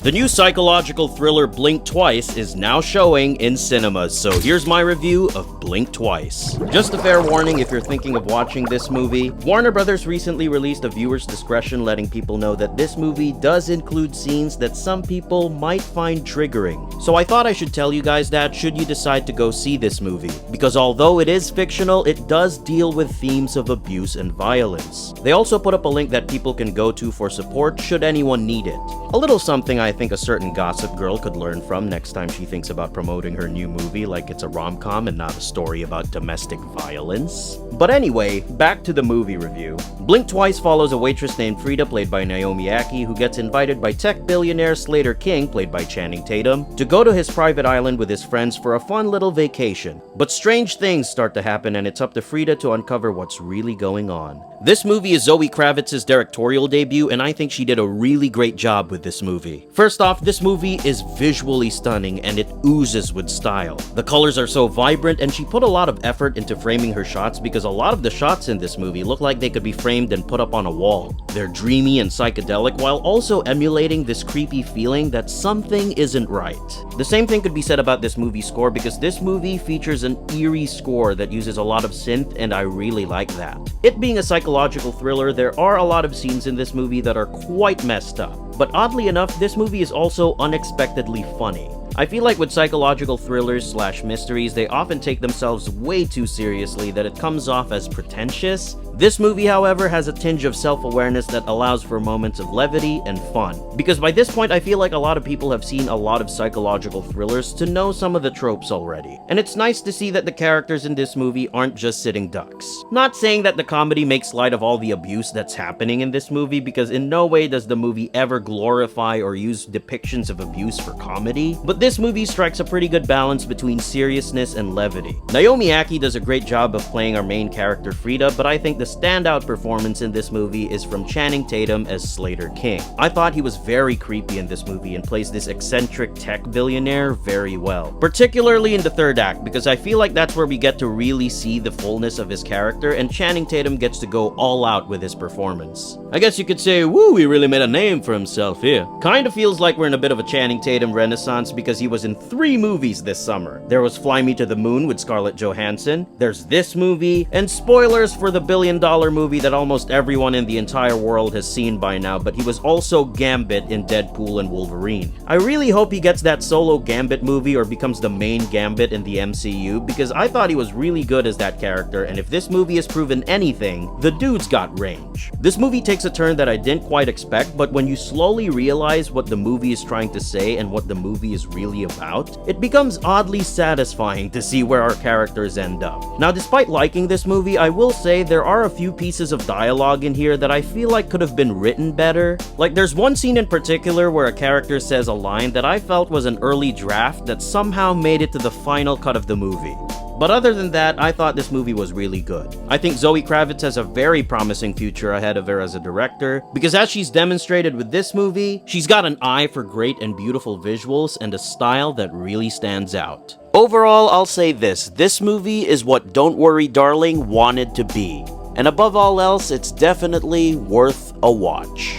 The new psychological thriller Blink Twice is now showing in cinemas, so here's my review of Blink Twice. Just a fair warning if you're thinking of watching this movie, Warner Brothers recently released a viewer's discretion letting people know that this movie does include scenes that some people might find triggering. So I thought I should tell you guys that should you decide to go see this movie, because although it is fictional, it does deal with themes of abuse and violence. They also put up a link that people can go to for support should anyone need it. A little something I think a certain gossip girl could learn from next time she thinks about promoting her new movie like it's a rom-com and not a story about domestic violence. But anyway, back to the movie review. Blink Twice follows a waitress named Frida, played by Naomi Ackie, who gets invited by tech billionaire Slater King, played by Channing Tatum, to go to his private island with his friends for a fun little vacation. But strange things start to happen and it's up to Frida to uncover what's really going on. This movie is Zoe Kravitz's directorial debut, and I think she did a really great job with this movie. First off, this movie is visually stunning and it oozes with style. The colors are so vibrant and she put a lot of effort into framing her shots because a lot of the shots in this movie look like they could be framed and put up on a wall. They're dreamy and psychedelic while also emulating this creepy feeling that something isn't right. The same thing could be said about this movie's score because this movie features an eerie score that uses a lot of synth and I really like that. It being a psychological thriller, there are a lot of scenes in this movie that are quite messed up. But oddly enough, this movie is also unexpectedly funny. I feel like with psychological thrillers / mysteries, they often take themselves way too seriously that it comes off as pretentious. This movie, however, has a tinge of self-awareness that allows for moments of levity and fun. Because by this point, I feel like a lot of people have seen a lot of psychological thrillers to know some of the tropes already. And it's nice to see that the characters in this movie aren't just sitting ducks. Not saying that the comedy makes light of all the abuse that's happening in this movie, because in no way does the movie ever glorify or use depictions of abuse for comedy, but this movie strikes a pretty good balance between seriousness and levity. Naomi Ackie does a great job of playing our main character Frida, but I think the standout performance in this movie is from Channing Tatum as Slater King. I thought he was very creepy in this movie and plays this eccentric tech billionaire very well. Particularly in the third act, because I feel like that's where we get to really see the fullness of his character and Channing Tatum gets to go all out with his performance. I guess you could say, woo, he really made a name for himself here. Kinda feels like we're in a bit of a Channing Tatum renaissance because he was in 3 movies this summer. There was Fly Me to the Moon with Scarlett Johansson, there's this movie, and spoilers for the billion-dollar movie that almost everyone in the entire world has seen by now, but he was also Gambit in Deadpool and Wolverine. I really hope he gets that solo Gambit movie or becomes the main Gambit in the MCU, because I thought he was really good as that character, and if this movie has proven anything, the dude's got range. This movie takes a turn that I didn't quite expect, but when you slowly realize what the movie is trying to say and what the movie is really about, it becomes oddly satisfying to see where our characters end up. Now, despite liking this movie, I will say there are a few pieces of dialogue in here that I feel like could have been written better. Like, there's one scene in particular where a character says a line that I felt was an early draft that somehow made it to the final cut of the movie. But other than that, I thought this movie was really good. I think Zoe Kravitz has a very promising future ahead of her as a director, because as she's demonstrated with this movie, she's got an eye for great and beautiful visuals and a style that really stands out. Overall, I'll say this movie is what Don't Worry Darling wanted to be. And above all else, it's definitely worth a watch.